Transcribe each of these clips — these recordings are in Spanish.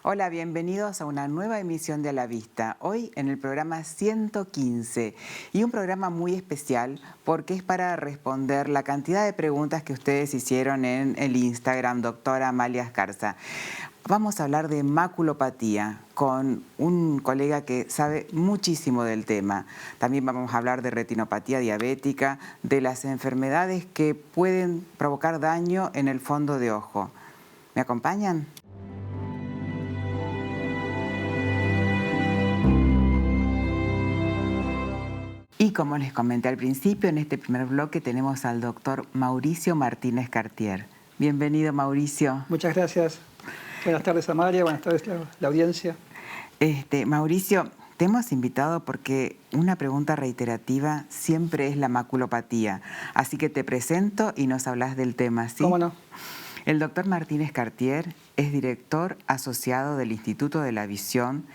Hola, bienvenidos a una nueva emisión de A la Vista. Hoy en el programa 115 y un programa muy especial porque es para responder la cantidad de preguntas que ustedes hicieron en el Instagram, doctora Amalia Escarza. Vamos a hablar de maculopatía con un colega que sabe muchísimo del tema. También vamos a hablar de retinopatía diabética, de las enfermedades que pueden provocar daño en el fondo de ojo. ¿Me acompañan? Y como les comenté al principio, en este primer bloque tenemos al doctor Mauricio Martínez Cartier. Bienvenido, Mauricio. Muchas gracias. Buenas tardes, Amalia. Buenas tardes, la audiencia. Mauricio, te hemos invitado porque una pregunta reiterativa siempre es la maculopatía. Así que te presento y nos hablas del tema, ¿sí? ¿Cómo no? El doctor Martínez Cartier es director asociado del Instituto de la Visión,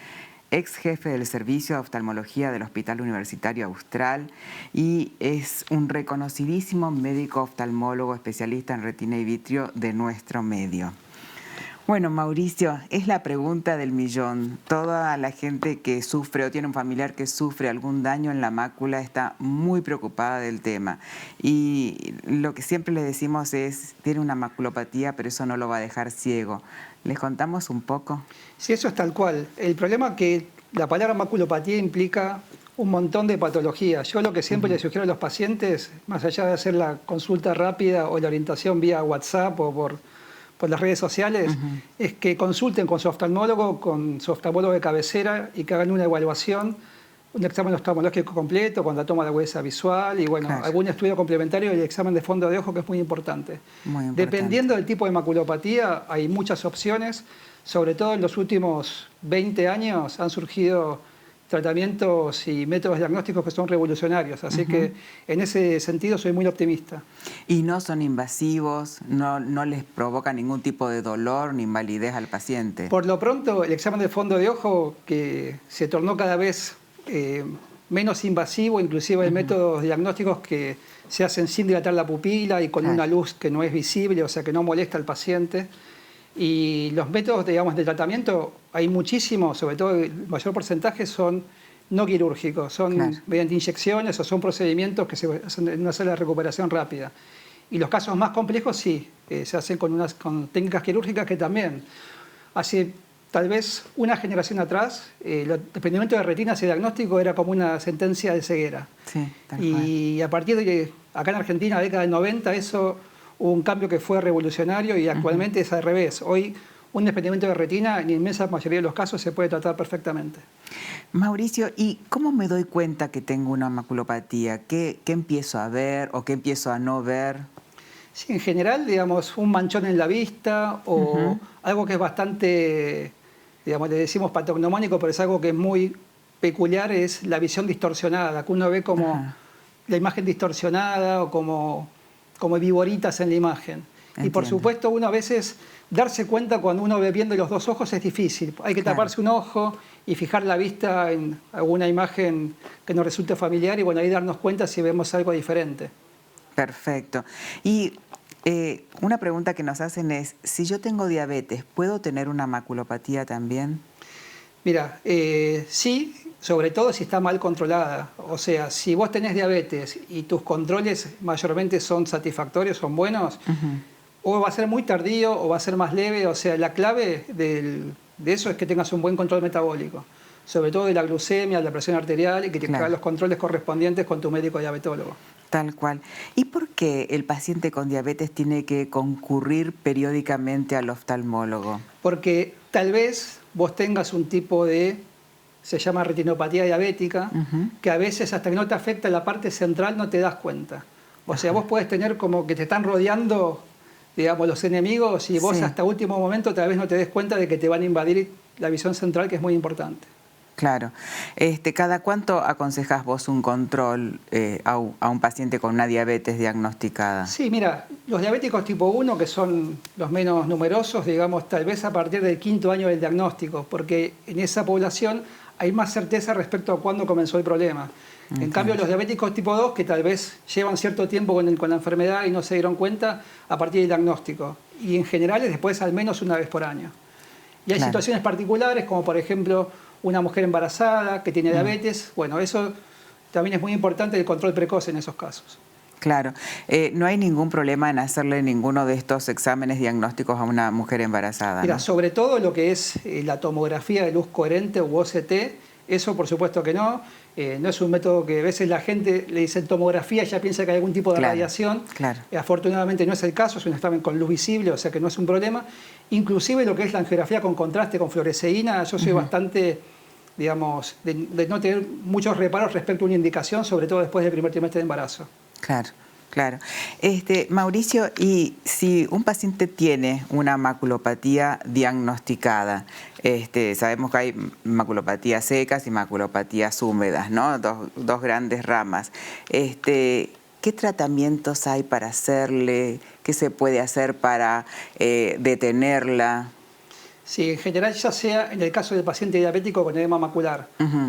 ex jefe del Servicio de Oftalmología del Hospital Universitario Austral y es un reconocidísimo médico oftalmólogo especialista en retina y vitrio de nuestro medio. Bueno, Mauricio, es la pregunta del millón. Toda la gente que sufre o tiene un familiar que sufre algún daño en la mácula está muy preocupada del tema. Y lo que siempre le decimos es, tiene una maculopatía, pero eso no lo va a dejar ciego. ¿Les contamos un poco? Sí, eso es tal cual. El problema es que la palabra maculopatía implica un montón de patologías. Yo lo que siempre les sugiero a los pacientes, más allá de hacer la consulta rápida o la orientación vía WhatsApp o por las redes sociales, es que consulten con su oftalmólogo de cabecera y que hagan una evaluación, un examen oftalmológico completo con la toma de agudeza visual y bueno, Claro. algún estudio complementario y el examen de fondo de ojo, que es muy importante. Muy importante. Dependiendo del tipo de maculopatía, hay muchas opciones. Sobre todo en los últimos 20 años han surgido tratamientos y métodos diagnósticos que son revolucionarios. Así que en ese sentido soy muy optimista. Y no son invasivos, no les provoca ningún tipo de dolor ni invalidez al paciente. Por lo pronto, el examen de fondo de ojo, que se tornó cada vez menos invasivo, inclusive hay métodos diagnósticos que se hacen sin dilatar la pupila y con una luz que no es visible, o sea que no molesta al paciente. Y los métodos, digamos, de tratamiento, hay muchísimos, sobre todo el mayor porcentaje son no quirúrgicos, son mediante inyecciones o son procedimientos que se hacen en una sala de recuperación rápida. Y los casos más complejos sí, se hacen con técnicas quirúrgicas que también hace tal vez una generación atrás, el desprendimiento de retina, ese diagnóstico era como una sentencia de ceguera. Sí, tal Y cual. a partir de acá en Argentina, la década del 90, eso hubo un cambio que fue revolucionario y actualmente es al revés. Hoy un desprendimiento de retina en la inmensa mayoría de los casos se puede tratar perfectamente. Mauricio, ¿y cómo me doy cuenta que tengo una maculopatía? ¿Qué empiezo a ver o qué empiezo a no ver? Sí, en general, digamos, un manchón en la vista o algo que es bastante, digamos, le decimos patognomónico, pero es algo que es muy peculiar, es la visión distorsionada, que uno ve como la imagen distorsionada o como viboritas en la imagen. Entiendo. Y por supuesto, uno a veces darse cuenta cuando uno ve viendo los dos ojos es difícil. Hay que taparse un ojo y fijar la vista en alguna imagen que nos resulte familiar y bueno, ahí darnos cuenta si vemos algo diferente. Perfecto. Y una pregunta que nos hacen es, si yo tengo diabetes, ¿puedo tener una maculopatía también? Mira, sí, sobre todo si está mal controlada. O sea, si vos tenés diabetes y tus controles mayormente son satisfactorios, son buenos, o va a ser muy tardío o va a ser más leve. O sea, la clave de eso es que tengas un buen control metabólico, sobre todo de la glucemia, de la presión arterial y que te hagas los controles correspondientes con tu médico diabetólogo. Tal cual. ¿Y por qué el paciente con diabetes tiene que concurrir periódicamente al oftalmólogo? Porque tal vez vos tengas un tipo se llama retinopatía diabética, que a veces hasta que no te afecta la parte central no te das cuenta. O sea, vos puedes tener como que te están rodeando, digamos, los enemigos y vos hasta último momento tal vez no te des cuenta de que te van a invadir la visión central, que es muy importante. Claro. ¿Cada cuánto aconsejás vos un control a un paciente con una diabetes diagnosticada? Sí, mira, los diabéticos tipo 1, que son los menos numerosos, digamos, tal vez a partir del 5.º año del diagnóstico, porque en esa población hay más certeza respecto a cuándo comenzó el problema. En cambio, los diabéticos tipo 2, que tal vez llevan cierto tiempo con la enfermedad y no se dieron cuenta, a partir del diagnóstico. Y en general es después al menos una vez por año. Y hay Claro. situaciones particulares, como por ejemplo una mujer embarazada que tiene diabetes. Bueno, eso también es muy importante, el control precoz en esos casos. Claro. No hay ningún problema en hacerle ninguno de estos exámenes diagnósticos a una mujer embarazada, Mira, ¿no? sobre todo lo que es la tomografía de luz coherente u OCT, eso por supuesto que no. No es un método que a veces la gente le dice tomografía y ya piensa que hay algún tipo de Claro, radiación. claro. Afortunadamente no es el caso, es un examen con luz visible, o sea que no es un problema. Inclusive lo que es la angiografía con contraste, con fluoresceína, yo soy bastante, digamos, de no tener muchos reparos respecto a una indicación, sobre todo después del primer trimestre de embarazo. Claro, claro. Mauricio, y si un paciente tiene una maculopatía diagnosticada, sabemos que hay maculopatías secas y maculopatías húmedas, ¿no? Dos grandes ramas. ¿Qué tratamientos hay para hacerle? ¿Qué se puede hacer para detenerla? Sí, en general, ya sea en el caso del paciente diabético con edema macular,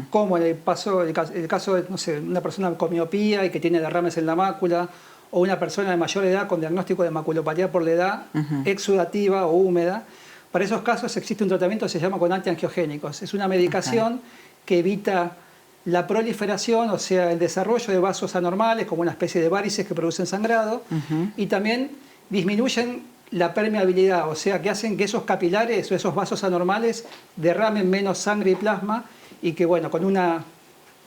como en el caso de, no sé, una persona con miopía y que tiene derrames en la mácula, o una persona de mayor edad con diagnóstico de maculopatía por la edad, exudativa o húmeda. Para esos casos existe un tratamiento que se llama con antiangiogénicos. Es una medicación que evita la proliferación, o sea, el desarrollo de vasos anormales, como una especie de varices que producen sangrado, y también disminuyen la permeabilidad, o sea, que hacen que esos capilares o esos vasos anormales derramen menos sangre y plasma y que, bueno, con una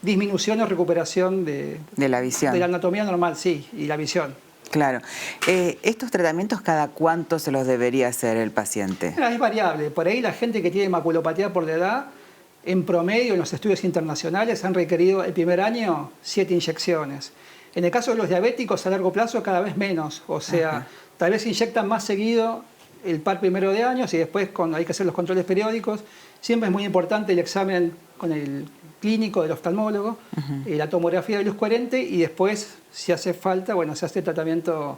disminución o recuperación de la visión. De la anatomía normal, sí, y la visión. Claro. ¿Estos tratamientos cada cuánto se los debería hacer el paciente? Es variable. Por ahí la gente que tiene maculopatía por la edad, en promedio, en los estudios internacionales, han requerido el primer año 7 inyecciones. En el caso de los diabéticos a largo plazo, cada vez menos. O sea, tal vez inyectan más seguido el par primero de años y después hay que hacer los controles periódicos. Siempre es muy importante el examen con el clínico del oftalmólogo, la tomografía de luz coherente y después, si hace falta, bueno, se hace el tratamiento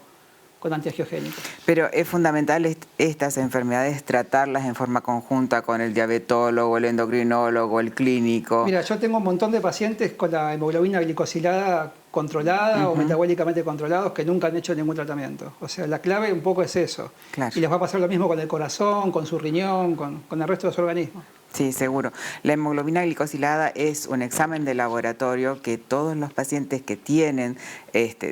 con antiangiogénicos. Pero es fundamental estas enfermedades tratarlas en forma conjunta con el diabetólogo, el endocrinólogo, el clínico. Mira, yo tengo un montón de pacientes con la hemoglobina glicosilada controlada o metabólicamente controlados que nunca han hecho ningún tratamiento. O sea, la clave un poco es eso. Claro. Y les va a pasar lo mismo con el corazón, con su riñón, con el resto de los organismos. Sí, seguro. La hemoglobina glicosilada es un examen de laboratorio que todos los pacientes que tienen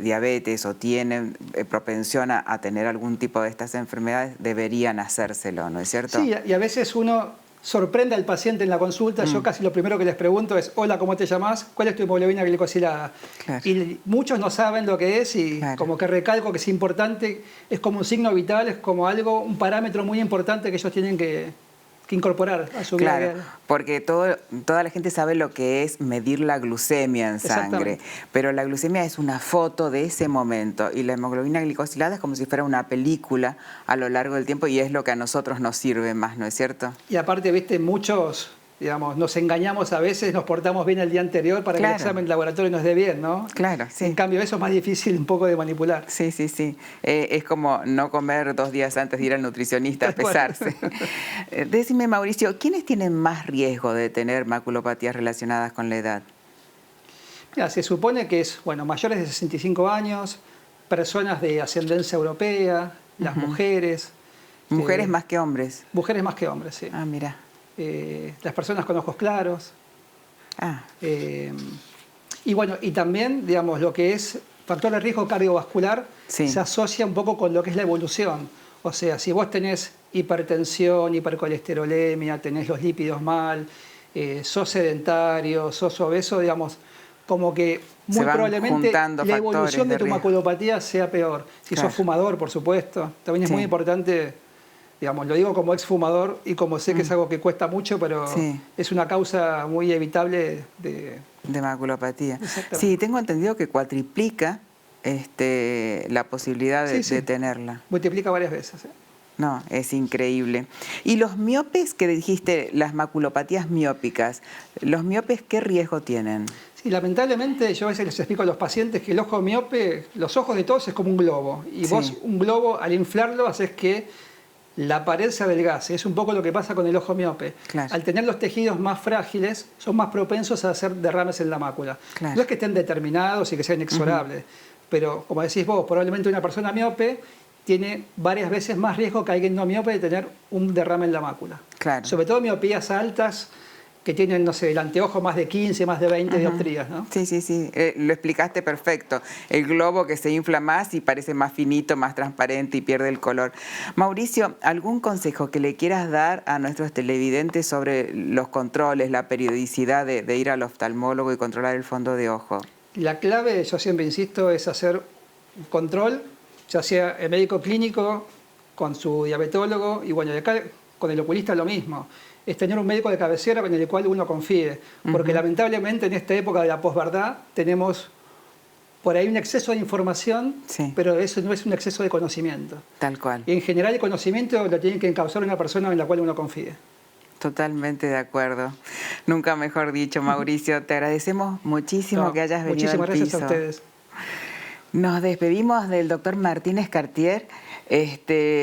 diabetes o tienen propensión a tener algún tipo de estas enfermedades deberían hacérselo, ¿no es cierto? Sí, y a veces uno sorprende al paciente en la consulta. Yo casi lo primero que les pregunto es: hola, ¿cómo te llamas? ¿Cuál es tu hemoglobina glicosilada? Claro. Y muchos no saben lo que es y como que recalco que es importante, es como un signo vital, es como algo, un parámetro muy importante que ellos tienen que incorporar a su vida. Claro, porque toda la gente sabe lo que es medir la glucemia en sangre, pero la glucemia es una foto de ese momento y la hemoglobina glicosilada es como si fuera una película a lo largo del tiempo y es lo que a nosotros nos sirve más, ¿no es cierto? Y aparte, viste, muchos, digamos, nos engañamos a veces, nos portamos bien el día anterior para que el examen laboratorio nos dé bien, ¿no? Claro, sí. En cambio, eso es más difícil un poco de manipular. Sí, sí, sí. Es como no comer 2 días antes de ir al nutricionista a pesarse. Decime, Mauricio, ¿quiénes tienen más riesgo de tener maculopatías relacionadas con la edad? Mira, se supone que es, bueno, mayores de 65 años, personas de ascendencia europea, las mujeres. ¿Mujeres más que hombres? Mujeres más que hombres, sí. Ah, mira. Las personas con ojos claros. Ah. Y bueno, y también, digamos, lo que es factor de riesgo cardiovascular se asocia un poco con lo que es la evolución. O sea, si vos tenés hipertensión, hipercolesterolemia, tenés los lípidos mal, sos sedentario, sos obeso, digamos, como que muy probablemente la evolución de tu maculopatía sea peor. Si sos fumador, por supuesto. También es muy importante, digamos, lo digo como exfumador y como sé que es algo que cuesta mucho, pero es una causa muy evitable de maculopatía. Sí, tengo entendido que cuatriplica la posibilidad de tenerla. Multiplica varias veces. No, es increíble. Y los miopes que dijiste, las maculopatías miópicas, ¿los miopes qué riesgo tienen? Sí, lamentablemente yo a veces les explico a los pacientes que el ojo miope, los ojos de todos es como un globo. Y vos un globo al inflarlo haces que la pared se adelgace. Es un poco lo que pasa con el ojo miope. Claro. Al tener los tejidos más frágiles, son más propensos a hacer derrames en la mácula. Claro. No es que estén determinados y que sean inexorables, pero como decís vos, probablemente una persona miope tiene varias veces más riesgo que alguien no miope de tener un derrame en la mácula. Claro. Sobre todo miopías altas que tienen, no sé, el anteojo más de 15, más de 20 dioptrías, ¿no? Sí, sí, sí, lo explicaste perfecto. El globo que se infla más y parece más finito, más transparente y pierde el color. Mauricio, ¿algún consejo que le quieras dar a nuestros televidentes sobre los controles, la periodicidad de ir al oftalmólogo y controlar el fondo de ojo? La clave, yo siempre insisto, es hacer un control, ya sea el médico clínico con su diabetólogo y bueno, y acá con el oculista lo mismo. Es tener un médico de cabecera con el cual uno confíe. Porque lamentablemente en esta época de la posverdad tenemos por ahí un exceso de información, Sí. pero eso no es un exceso de conocimiento. Tal cual. Y en general el conocimiento lo tiene que encauzar una persona en la cual uno confíe. Totalmente de acuerdo. Nunca mejor dicho, Mauricio. Te agradecemos muchísimo que hayas venido al Muchísimas gracias a piso. ustedes. Nos despedimos del doctor Martínez Cartier.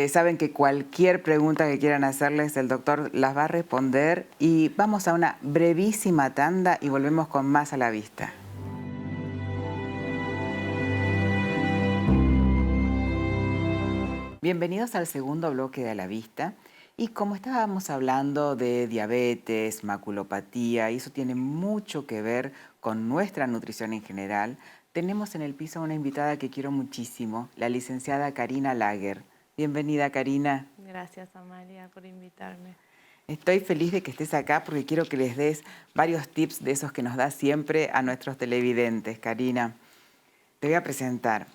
Saben que cualquier pregunta que quieran hacerles, el doctor las va a responder. Y vamos a una brevísima tanda y volvemos con más a la vista. Bienvenidos al segundo bloque de A la Vista. Y como estábamos hablando de diabetes, maculopatía, y eso tiene mucho que ver con nuestra nutrición en general, tenemos en el piso una invitada que quiero muchísimo, la licenciada Karina Lager. Bienvenida, Karina. Gracias, Amalia, por invitarme. Estoy feliz de que estés acá porque quiero que les des varios tips de esos que nos das siempre a nuestros televidentes, Karina. Te voy a presentar.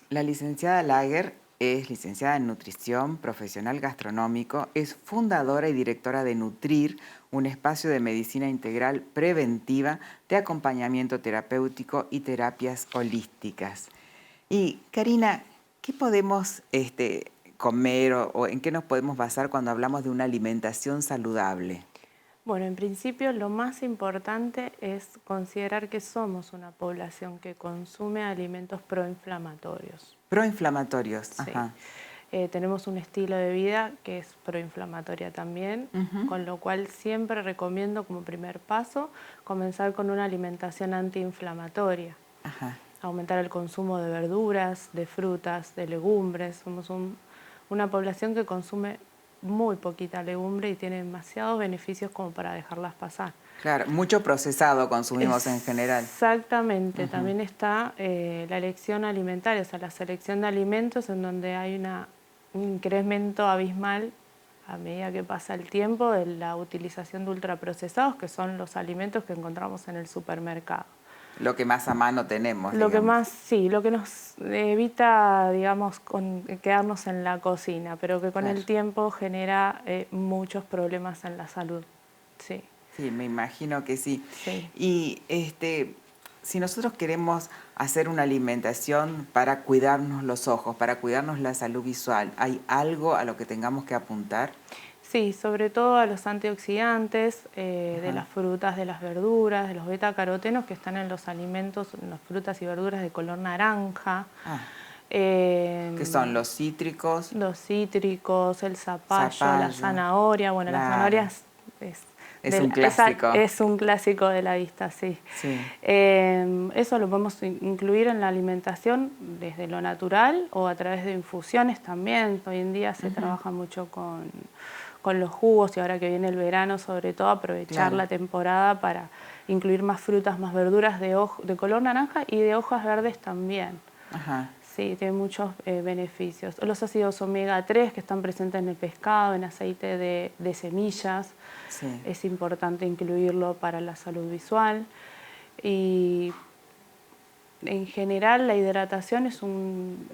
La licenciada Lager es licenciada en nutrición, profesional gastronómico, es fundadora y directora de Nutrir, un espacio de medicina integral preventiva de acompañamiento terapéutico y terapias holísticas. Y Karina, ¿qué podemos comer o en qué nos podemos basar cuando hablamos de una alimentación saludable? Bueno, en principio lo más importante es considerar que somos una población que consume alimentos proinflamatorios. Proinflamatorios, Sí. ajá. Tenemos un estilo de vida que es proinflamatoria también, con lo cual siempre recomiendo como primer paso comenzar con una alimentación antiinflamatoria. Ajá. Aumentar el consumo de verduras, de frutas, de legumbres. Somos una población que consume muy poquita legumbre y tiene demasiados beneficios como para dejarlas pasar. Claro, mucho procesado consumimos en general. Exactamente, también está la elección alimentaria, o sea, la selección de alimentos en donde hay un incremento abismal a medida que pasa el tiempo de la utilización de ultraprocesados, que son los alimentos que encontramos en el supermercado. Lo que más a mano tenemos. Lo que digamos. más, sí, lo que nos evita, digamos, quedarnos en la cocina, pero que con Claro. el tiempo genera muchos problemas en la salud. Sí. Sí, me imagino que sí. Sí. Y si nosotros queremos hacer una alimentación para cuidarnos los ojos, para cuidarnos la salud visual, ¿hay algo a lo que tengamos que apuntar? Sí, sobre todo a los antioxidantes de las frutas, de las verduras, de los betacarotenos que están en los alimentos, en las frutas y verduras de color naranja. ¿Qué son los cítricos? Los cítricos, el zapallo, la zanahoria. Bueno, claro. La zanahoria es un clásico. Es un clásico de la vista, sí. Sí. Eso lo podemos incluir en la alimentación desde lo natural o a través de infusiones también. Hoy en día se trabaja mucho con los jugos y ahora que viene el verano, sobre todo, aprovechar la temporada para incluir más frutas, más verduras de color naranja y de hojas verdes también. Ajá. Sí, tiene muchos beneficios. Los ácidos omega 3 que están presentes en el pescado, en aceite de semillas, Sí. es importante incluirlo para la salud visual. Y en general la hidratación es un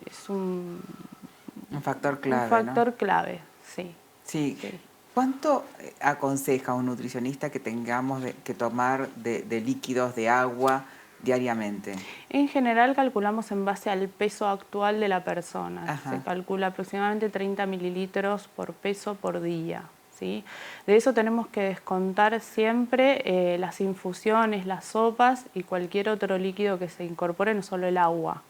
factor clave, un factor ¿no? clave, sí. Sí. Sí. ¿Cuánto aconseja un nutricionista que tengamos que tomar de líquidos, de agua diariamente? En general calculamos en base al peso actual de la persona. Ajá. Se calcula aproximadamente 30 mililitros por peso por día. ¿Sí? De eso tenemos que descontar siempre las infusiones, las sopas y cualquier otro líquido que se incorpore, no solo el agua.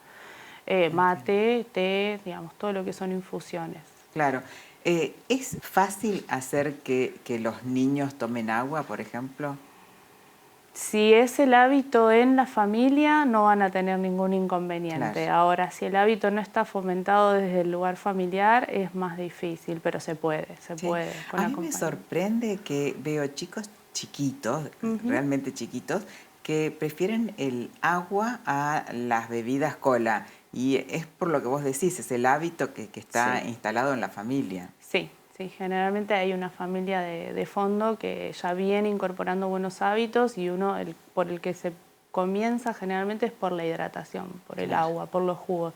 Mate, té, digamos, todo lo que son infusiones. Claro. ¿Es fácil hacer que los niños tomen agua, por ejemplo? Si es el hábito en la familia, no van a tener ningún inconveniente. Claro. Ahora, si el hábito no está fomentado desde el lugar familiar, es más difícil, pero se puede Sí. con A mí me acompañamiento. sorprende que veo chicos chiquitos, realmente chiquitos, que prefieren el agua a las bebidas cola. Y es por lo que vos decís, es el hábito que está Sí. instalado en la familia. Sí, sí, generalmente hay una familia de fondo que ya viene incorporando buenos hábitos y uno por el que se comienza generalmente es por la hidratación, por el Claro. agua, por los jugos,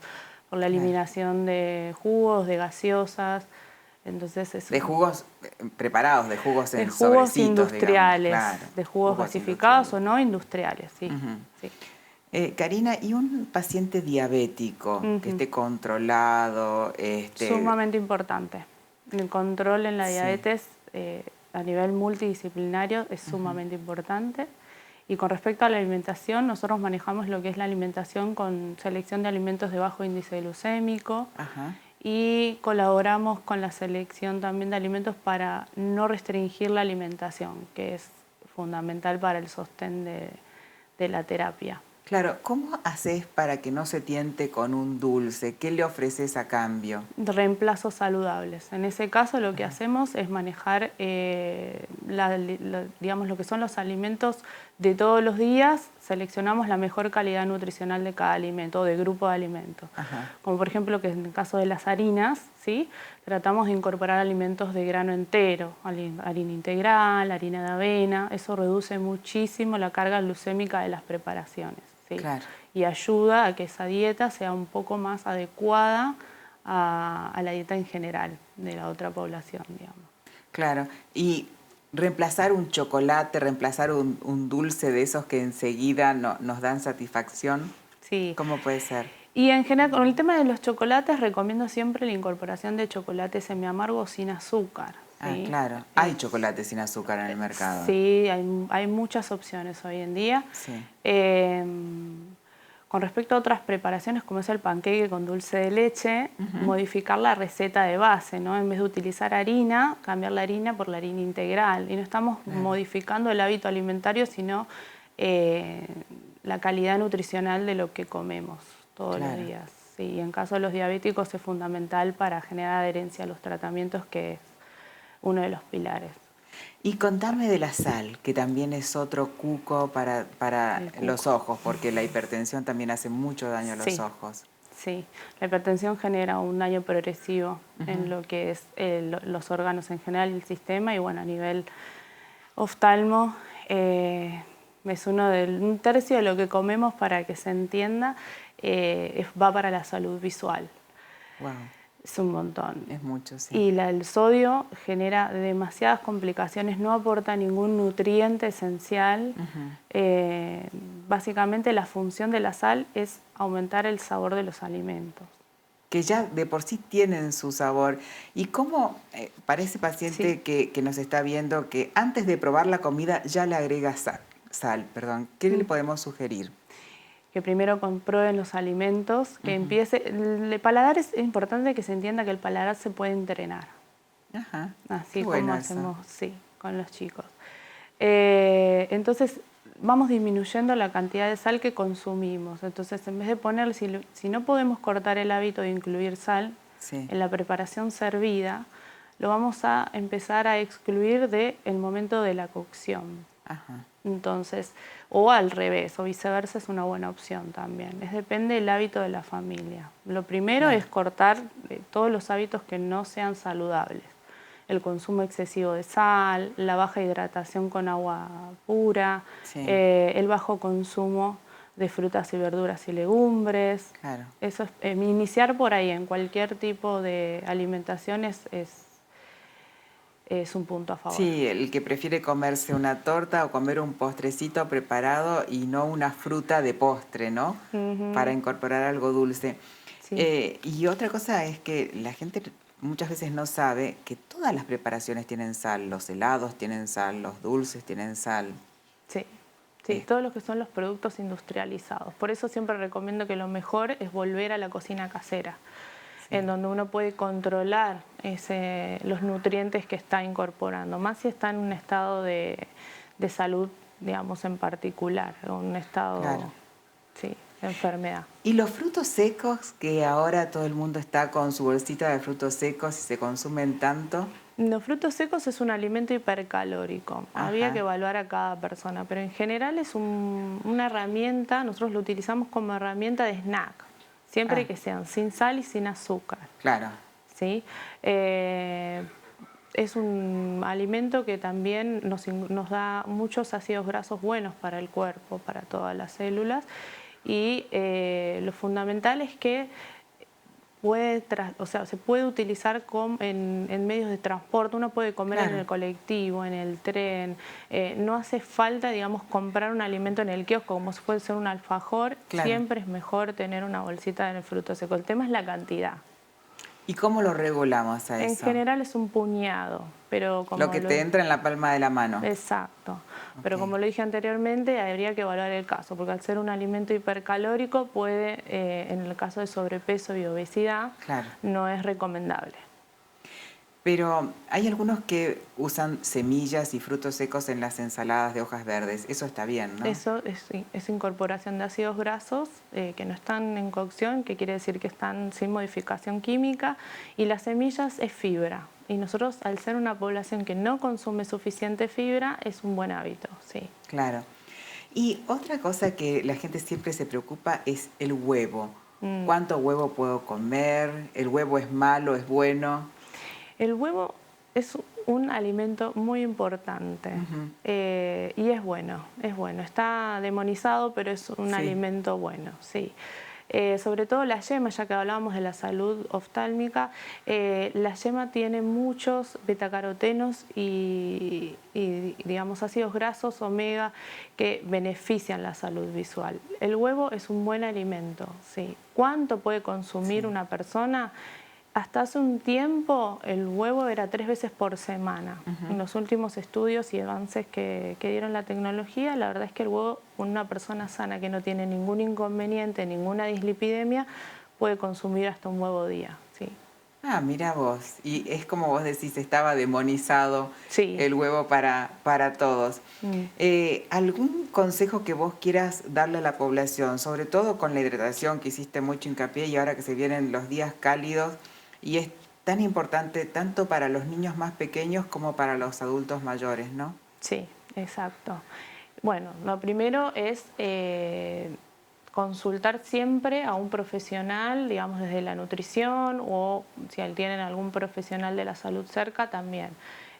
por la Claro. eliminación de jugos, de gaseosas. Entonces es De jugos preparados, de jugos de en jugos sobrecitos, digamos. industriales, Claro. de jugos gasificados o no industriales, sí. Ujú. Sí. Karina, ¿y un paciente diabético que esté controlado? Sumamente importante. El control en la Sí. diabetes a nivel multidisciplinario es sumamente importante. Y con respecto a la alimentación, nosotros manejamos lo que es la alimentación con selección de alimentos de bajo índice glucémico. Ajá. Y colaboramos con la selección también de alimentos para no restringir la alimentación, que es fundamental para el sostén de la terapia. Claro, ¿cómo haces para que no se tiente con un dulce? ¿Qué le ofreces a cambio? Reemplazos saludables. En ese caso lo que hacemos es manejar digamos, lo que son los alimentos de todos los días, seleccionamos la mejor calidad nutricional de cada alimento o de grupo de alimentos. Ajá. Como por ejemplo que en el caso de las harinas, ¿sí? Tratamos de incorporar alimentos de grano entero, harina integral, harina de avena, eso reduce muchísimo la carga glucémica de las preparaciones. ¿Sí? Claro. Y ayuda a que esa dieta sea un poco más adecuada a la dieta en general de la otra población, digamos. Claro, y reemplazar un chocolate, reemplazar un dulce de esos que enseguida nos dan satisfacción, Sí. ¿cómo puede ser? Y en general, con el tema de los chocolates, recomiendo siempre la incorporación de chocolate semiamargo sin azúcar. Ah, ¿sí? claro. Hay chocolate sin azúcar en el mercado. Sí, hay muchas opciones hoy en día. Sí. Con respecto a otras preparaciones, como es el panqueque con dulce de leche, modificar la receta de base, ¿no? En vez de utilizar harina, cambiar la harina por la harina integral. Y no estamos modificando el hábito alimentario, sino la calidad nutricional de lo que comemos todos los días. Sí, en caso de los diabéticos es fundamental para generar adherencia a los tratamientos, que es uno de los pilares. Y contame de la sal, que también es otro cuco para los ojos, porque la hipertensión también hace mucho daño a los ojos. Sí, la hipertensión genera un daño progresivo en lo que es los órganos en general y el sistema, y bueno, a nivel oftalmo es un tercio de lo que comemos, para que se entienda, va para la salud visual. Wow. Es un montón. Es mucho, sí. Y el sodio genera demasiadas complicaciones, no aporta ningún nutriente esencial. Básicamente la función de la sal es aumentar el sabor de los alimentos. Que ya de por sí tienen su sabor. ¿Y cómo para ese paciente que nos está viendo, que antes de probar la comida ya le agrega sal, ¿qué le podemos sugerir? Que primero comprueben los alimentos, que empiece... El paladar es importante que se entienda que el paladar se puede entrenar. Ajá. Así bueno como eso. hacemos, sí, con los chicos. Entonces vamos disminuyendo la cantidad de sal que consumimos. Entonces, en vez de poner, si no podemos cortar el hábito de incluir sal en la preparación servida, lo vamos a empezar a excluir del momento de la cocción. Ajá. Entonces, o al revés, o viceversa, es una buena opción también. Depende del hábito de la familia. Lo primero es cortar todos los hábitos que no sean saludables. El consumo excesivo de sal, la baja hidratación con agua pura, el bajo consumo de frutas y verduras y legumbres. Claro. Eso es, iniciar por ahí, en cualquier tipo de alimentación es un punto a favor. Sí, el que prefiere comerse una torta o comer un postrecito preparado y no una fruta de postre, ¿no? Para incorporar algo dulce. Sí. Y otra cosa es que la gente muchas veces no sabe que todas las preparaciones tienen sal. Los helados tienen sal, los dulces tienen sal. Sí, sí, todos los que son los productos industrializados. Por eso siempre recomiendo que lo mejor es volver a la cocina casera, en donde uno puede controlar los nutrientes que está incorporando, más si está en un estado de salud digamos, en particular, un estado, Claro. sí, de enfermedad. Y los frutos secos, que ahora todo el mundo está con su bolsita de frutos secos y se consumen tanto. Los frutos secos es un alimento hipercalórico. Había que Ajá. evaluar a cada persona, pero en general es una herramienta, nosotros lo utilizamos como herramienta de snack, siempre que sean sin sal y sin azúcar. Claro. ¿Sí? Es un alimento que también nos da muchos ácidos grasos buenos para el cuerpo, para todas las células, y lo fundamental es que se puede utilizar en medios de transporte. Uno puede comer en el colectivo, en el tren. No hace falta, digamos, comprar un alimento en el kiosco como si fuese un alfajor. Claro. Siempre es mejor tener una bolsita de fruto seco. El tema es la cantidad. ¿Y cómo lo regulamos a eso? En general es un puñado, pero como lo que te entra en la palma de la mano. Exacto. Okay. Pero como lo dije anteriormente, habría que evaluar el caso, porque al ser un alimento hipercalórico puede, en el caso de sobrepeso y obesidad, claro, no es recomendable. Pero hay algunos que usan semillas y frutos secos en las ensaladas de hojas verdes. Eso está bien, ¿no? Eso es incorporación de ácidos grasos que no están en cocción, que quiere decir que están sin modificación química, y las semillas es fibra. Y nosotros, al ser una población que no consume suficiente fibra, es un buen hábito, sí. Claro. Y otra cosa que la gente siempre se preocupa es el huevo. ¿Cuánto huevo puedo comer? ¿El huevo es malo, es bueno? El huevo es un alimento muy importante y es bueno, es bueno. Está demonizado, pero es un alimento bueno, sí. Sobre todo la yema, ya que hablábamos de la salud oftálmica, la yema tiene muchos betacarotenos y, digamos, ácidos grasos omega que benefician la salud visual. El huevo es un buen alimento, sí. ¿Cuánto puede consumir una persona? Hasta hace un tiempo el huevo era 3 veces por semana. En los últimos estudios y avances que dieron la tecnología, la verdad es que el huevo, una persona sana que no tiene ningún inconveniente, ninguna dislipidemia, puede consumir hasta un huevo día. Sí. Ah, mira vos. Y es como vos decís, estaba demonizado el huevo para todos. ¿Algún consejo que vos quieras darle a la población, sobre todo con la hidratación, que hiciste mucho hincapié y ahora que se vienen los días cálidos? Y es tan importante tanto para los niños más pequeños como para los adultos mayores, ¿no? Sí, exacto. Bueno, lo primero es consultar siempre a un profesional, digamos desde la nutrición, o si tienen algún profesional de la salud cerca, también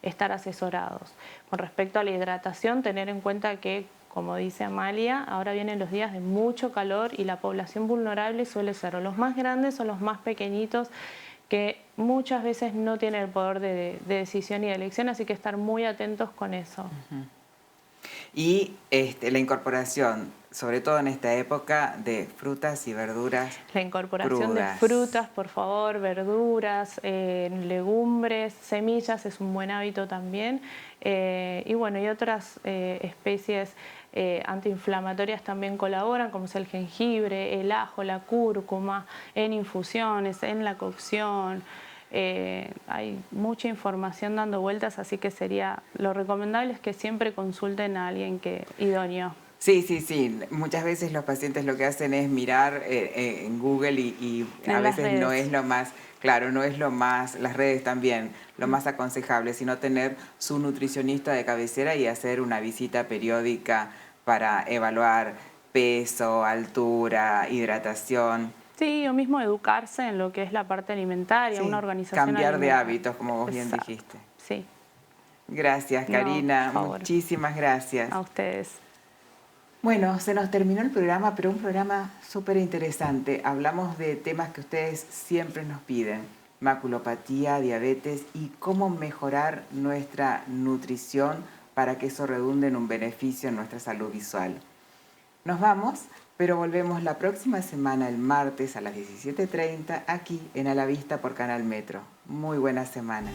estar asesorados. Con respecto a la hidratación, tener en cuenta que, como dice Amalia, ahora vienen los días de mucho calor y la población vulnerable suele ser o los más grandes o los más pequeñitos, que muchas veces no tienen el poder de decisión y de elección, así que estar muy atentos con eso. Y la incorporación, sobre todo en esta época, de frutas y verduras La incorporación crudas. de frutas, por favor, verduras, legumbres, semillas es un buen hábito también. Y bueno, y otras especies antiinflamatorias también colaboran, como es el jengibre, el ajo, la cúrcuma, en infusiones, en la cocción. Hay mucha información dando vueltas, así que lo recomendable es que siempre consulten a alguien idóneo. Sí, sí, sí. Muchas veces los pacientes lo que hacen es mirar en Google y a veces no es lo más, claro, no es lo más, las redes también, lo más aconsejable, sino tener su nutricionista de cabecera y hacer una visita periódica para evaluar peso, altura, hidratación. Sí, o mismo educarse en lo que es la parte alimentaria, una organización cambiar alimentaria. de hábitos, como vos bien dijiste. Sí. Gracias, Karina. No, por favor. Muchísimas gracias. A ustedes. Bueno, se nos terminó el programa, pero un programa súper interesante. Hablamos de temas que ustedes siempre nos piden: maculopatía, diabetes y cómo mejorar nuestra nutrición para que eso redunde en un beneficio en nuestra salud visual. Nos vamos, pero volvemos la próxima semana, el martes a las 17:30, aquí en A la Vista por Canal Metro. Muy buena semana.